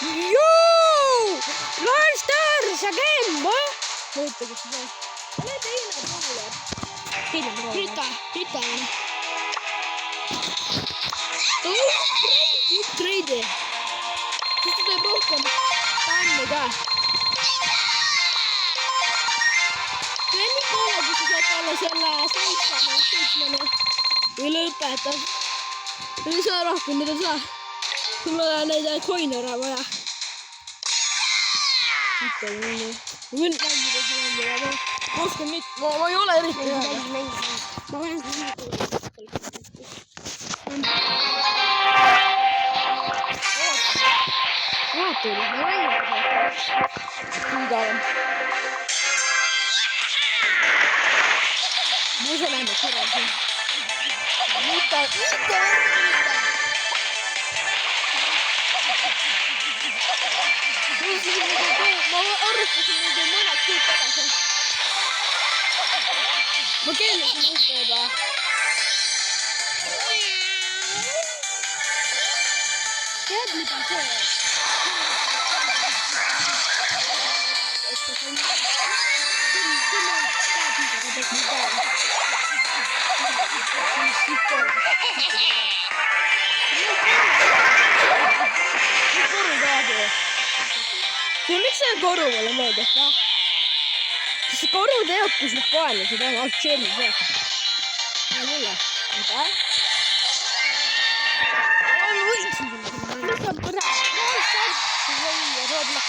Joo! Brawl Stars again, boy! Mõõtage seda. Ole teine proovile. Teine proovile. Rita on. Upgrade'i. Siis ta teeb rohkem fänni ka. Trennikoole, kui sa saad olla selle 7. või lõpetad. Ei saa rohkem, mida saa. Sul on neid coin'e vaja. Mitte nii. Ma võin mängida seda mängida. Ma oskan nüüd. Ma ei ole eriti hea. Ma võin seda. Vaata, ma mängin seda. Nii kauem. Ma ise lähen korra siin. Mida. Ma arvestasin nüüd mõned kuud tagasi. Ma keelasin ühte juba. Tead, mida see? Miks see koru mulle meeldib, noh? Sest see koru teab, kus need vaenlased on, alt tšelli see. Ja mulle. Mida? Ma võiksin sulle seda mõelda. Mis on põra? Roblox.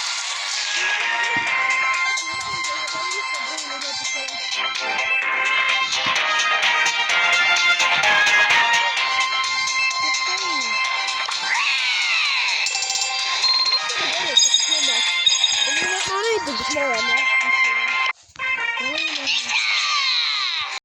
Ma näitan, kus ma olen, jah.